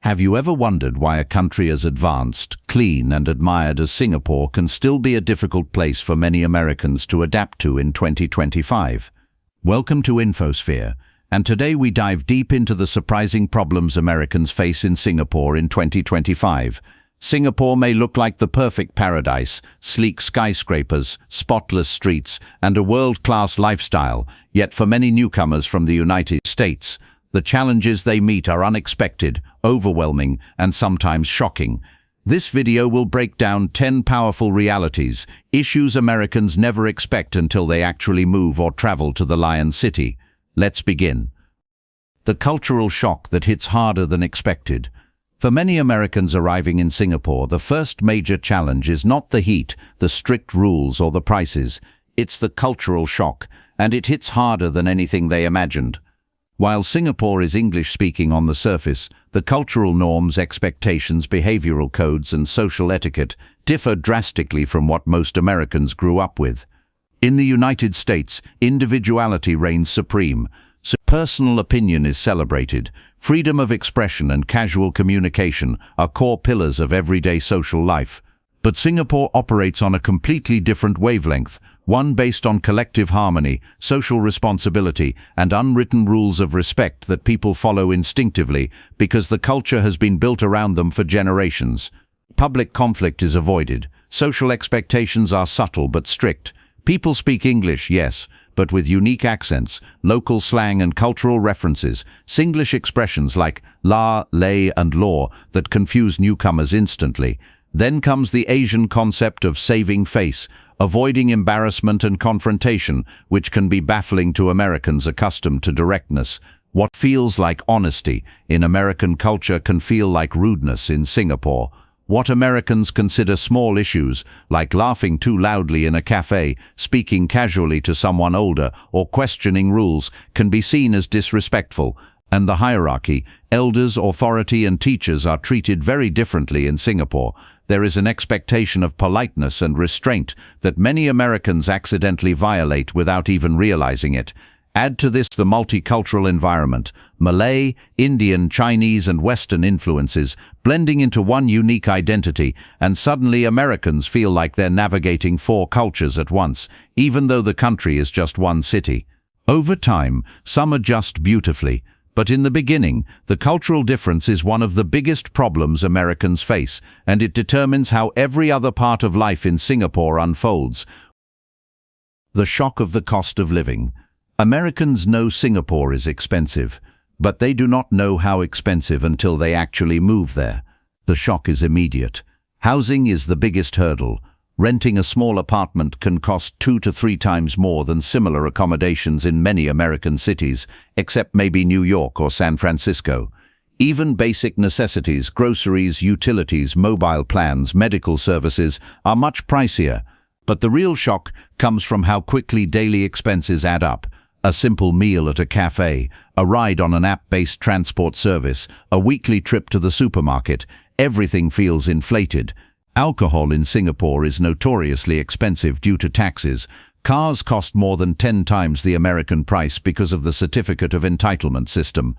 Have you ever wondered why a country as advanced, clean and admired as Singapore can still be a difficult place for many Americans to adapt to in 2025? Welcome to infoSphere, and today we dive deep into the surprising problems Americans face in Singapore in 2025. Singapore may look like the perfect paradise, sleek skyscrapers, spotless streets, and a world-class lifestyle, yet for many newcomers from the United States, the challenges they meet are unexpected, overwhelming, and sometimes shocking. This video will break down 10 powerful realities, issues Americans never expect until they actually move or travel to the Lion City. Let's begin. The cultural shock that hits harder than expected. For many Americans arriving in Singapore, the first major challenge is not the heat, the strict rules, or the prices. It's the cultural shock, and it hits harder than anything they imagined. While Singapore is English-speaking on the surface, the cultural norms, expectations, behavioral codes, and social etiquette differ drastically from what most Americans grew up with. In the United States, individuality reigns supreme. Personal opinion is celebrated. Freedom of expression and casual communication are core pillars of everyday social life. But Singapore operates on a completely different wavelength, one based on collective harmony, social responsibility, and unwritten rules of respect that people follow instinctively because the culture has been built around them for generations. Public conflict is avoided. Social expectations are subtle but strict. People speak English, yes, but with unique accents, local slang and cultural references, Singlish expressions like la, lay, and law that confuse newcomers instantly. Then comes the Asian concept of saving face, avoiding embarrassment and confrontation, which can be baffling to Americans accustomed to directness. What feels like honesty in American culture can feel like rudeness in Singapore. What Americans consider small issues, like laughing too loudly in a cafe, speaking casually to someone older, or questioning rules, can be seen as disrespectful. And the hierarchy, elders, authority, and teachers are treated very differently in Singapore. There is an expectation of politeness and restraint that many Americans accidentally violate without even realizing it. Add to this the multicultural environment, Malay, Indian, Chinese, and Western influences blending into one unique identity, and suddenly Americans feel like they're navigating 4 cultures at once, even though the country is just one city. Over time, some adjust beautifully. But in the beginning, the cultural difference is one of the biggest problems Americans face, and it determines how every other part of life in Singapore unfolds. The shock of the cost of living. Americans know Singapore is expensive, but they do not know how expensive until they actually move there. The shock is immediate. Housing is the biggest hurdle. Renting a small apartment can cost 2 to 3 times more than similar accommodations in many American cities, except maybe New York or San Francisco. Even basic necessities, groceries, utilities, mobile plans, medical services are much pricier. But the real shock comes from how quickly daily expenses add up. A simple meal at a cafe, a ride on an app-based transport service, a weekly trip to the supermarket, everything feels inflated. Alcohol in Singapore is notoriously expensive due to taxes. Cars cost more than 10 times the American price because of the certificate of entitlement system.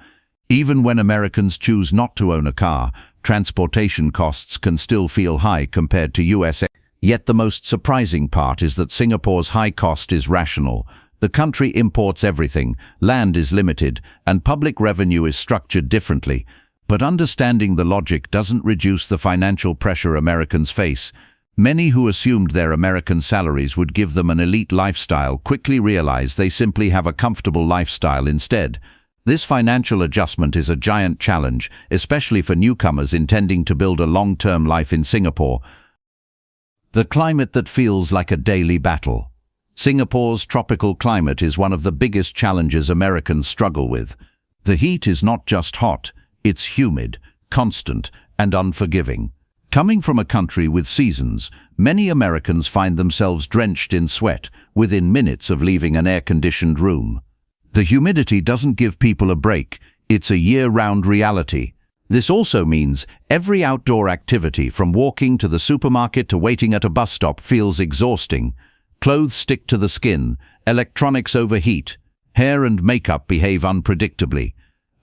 Even when Americans choose not to own a car, transportation costs can still feel high compared to US. Yet the most surprising part is that Singapore's high cost is rational. The country imports everything, land is limited, and public revenue is structured differently. But understanding the logic doesn't reduce the financial pressure Americans face. Many who assumed their American salaries would give them an elite lifestyle quickly realize they simply have a comfortable lifestyle instead. This financial adjustment is a giant challenge, especially for newcomers intending to build a long-term life in Singapore. The climate that feels like a daily battle. Singapore's tropical climate is one of the biggest challenges Americans struggle with. The heat is not just hot. It's humid, constant, and unforgiving. Coming from a country with seasons, many Americans find themselves drenched in sweat within minutes of leaving an air-conditioned room. The humidity doesn't give people a break. It's a year-round reality. This also means every outdoor activity, from walking to the supermarket to waiting at a bus stop, feels exhausting. Clothes stick to the skin, electronics overheat, hair and makeup behave unpredictably.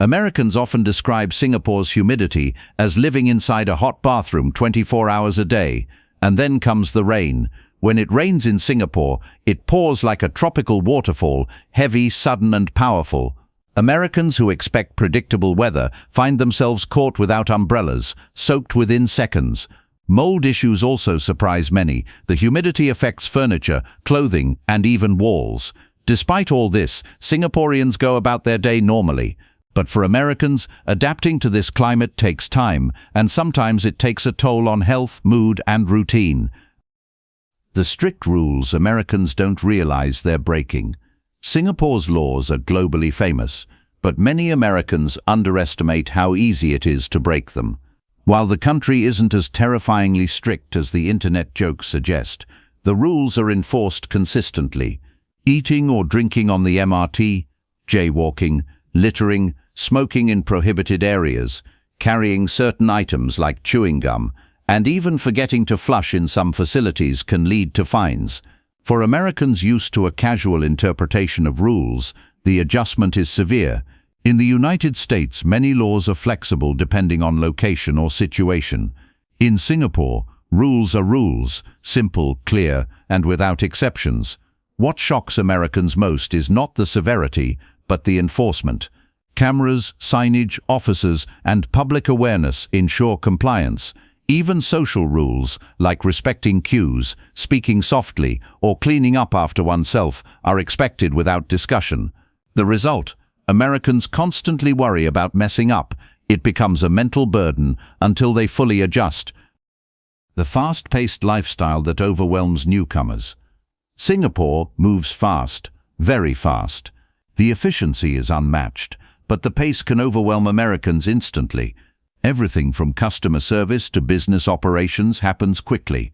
Americans often describe Singapore's humidity as living inside a hot bathroom 24 hours a day. And then comes the rain. When it rains in Singapore, it pours like a tropical waterfall, heavy, sudden and powerful. Americans who expect predictable weather find themselves caught without umbrellas, soaked within seconds. Mold issues also surprise many. The humidity affects furniture, clothing, and even walls. Despite all this, Singaporeans go about their day normally. But for Americans, adapting to this climate takes time, and sometimes it takes a toll on health, mood, and routine. The strict rules Americans don't realize they're breaking. Singapore's laws are globally famous, but many Americans underestimate how easy it is to break them. While the country isn't as terrifyingly strict as the internet jokes suggest, the rules are enforced consistently. Eating or drinking on the MRT, jaywalking, littering, smoking in prohibited areas, carrying certain items like chewing gum, and even forgetting to flush in some facilities can lead to fines. For Americans used to a casual interpretation of rules, the adjustment is severe. In the United States, many laws are flexible depending on location or situation. In Singapore, rules are rules, simple, clear, and without exceptions. What shocks Americans most is not the severity, but the enforcement. Cameras, signage, officers, and public awareness ensure compliance. Even social rules, like respecting cues, speaking softly, or cleaning up after oneself, are expected without discussion. The result? Americans constantly worry about messing up. It becomes a mental burden until they fully adjust. The fast-paced lifestyle that overwhelms newcomers. Singapore moves fast, very fast. The efficiency is unmatched, but the pace can overwhelm Americans instantly. Everything from customer service to business operations happens quickly.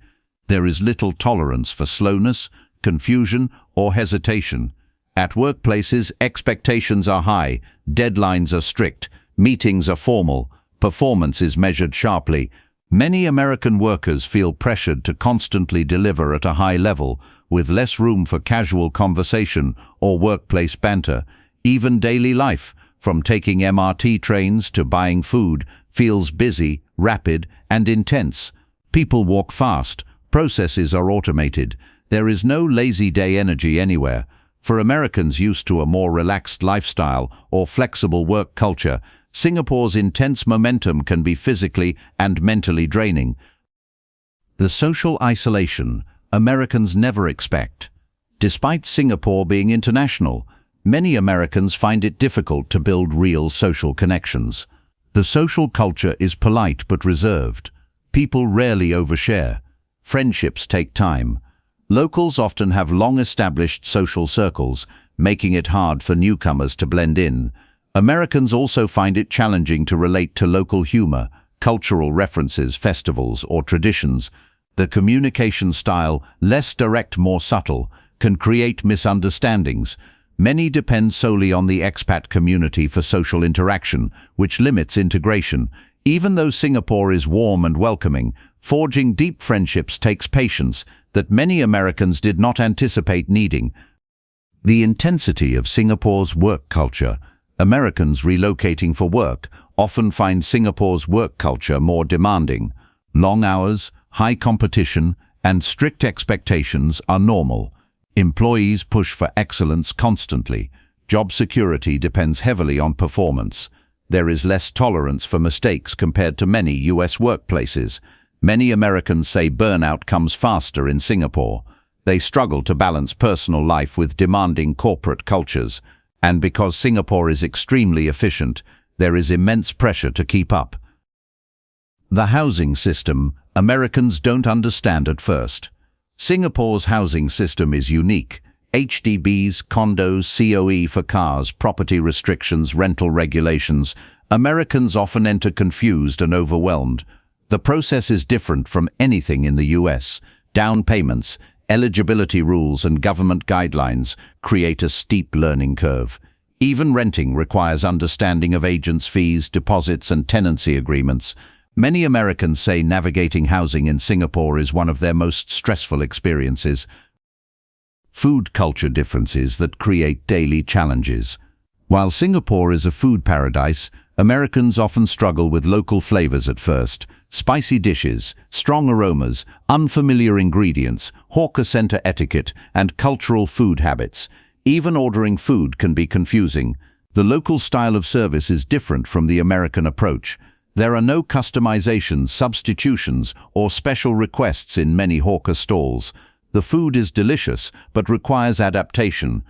There is little tolerance for slowness, confusion, or hesitation. At workplaces, expectations are high, deadlines are strict, meetings are formal, performance is measured sharply. Many American workers feel pressured to constantly deliver at a high level, with less room for casual conversation or workplace banter. Even daily life, from taking MRT trains to buying food, feels busy, rapid, and intense. People walk fast, processes are automated. There is no lazy day energy anywhere. For Americans used to a more relaxed lifestyle or flexible work culture, Singapore's intense momentum can be physically and mentally draining. The social isolation Americans never expect. Despite Singapore being international, many Americans find it difficult to build real social connections. The social culture is polite but reserved. People rarely overshare. Friendships take time. Locals often have long-established social circles, making it hard for newcomers to blend in. Americans also find it challenging to relate to local humor, cultural references, festivals, or traditions. The communication style, less direct, more subtle, can create misunderstandings. Many depend solely on the expat community for social interaction, which limits integration. Even though Singapore is warm and welcoming, forging deep friendships takes patience that many Americans did not anticipate needing. The intensity of Singapore's work culture. Americans relocating for work often find Singapore's work culture more demanding. Long hours, high competition, and strict expectations are normal. Employees push for excellence constantly. Job security depends heavily on performance. There is less tolerance for mistakes compared to many US workplaces. Many Americans say burnout comes faster in Singapore. They struggle to balance personal life with demanding corporate cultures. And because Singapore is extremely efficient, there is immense pressure to keep up. The housing system Americans don't understand at first. Singapore's housing system is unique. HDBs, condos, COE for cars, property restrictions, rental regulations. Americans often enter confused and overwhelmed. The process is different from anything in the US. Down payments, eligibility rules and government guidelines create a steep learning curve. Even renting requires understanding of agents' fees, deposits and tenancy agreements. Many Americans say navigating housing in Singapore is one of their most stressful experiences. Food culture differences that create daily challenges. While Singapore is a food paradise, Americans often struggle with local flavors at first. Spicy dishes, strong aromas, unfamiliar ingredients, hawker center etiquette, and cultural food habits. Even ordering food can be confusing. The local style of service is different from the American approach. There are no customizations, substitutions, or special requests in many hawker stalls. The food is delicious, but requires adaptation.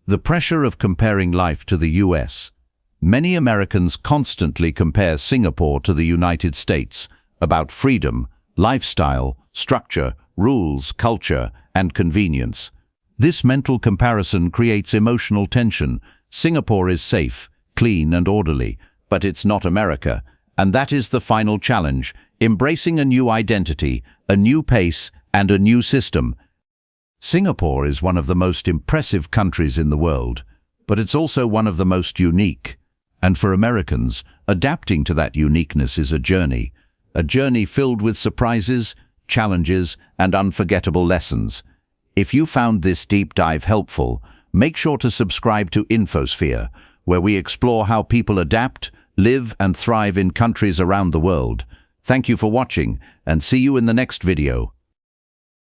The pressure of comparing life to the US. Many Americans constantly compare Singapore to the United States about freedom, lifestyle, structure, rules, culture, and convenience. This mental comparison creates emotional tension. Singapore is safe, clean, and orderly, but it's not America, and that is the final challenge: embracing a new identity, a new pace, and a new system. Singapore is one of the most impressive countries in the world, but it's also one of the most unique. And for Americans, adapting to that uniqueness is a journey filled with surprises, challenges, and unforgettable lessons. If you found this deep dive helpful, make sure to subscribe to infoSphere, where we explore how people adapt, live, and thrive in countries around the world. Thank you for watching, and see you in the next video.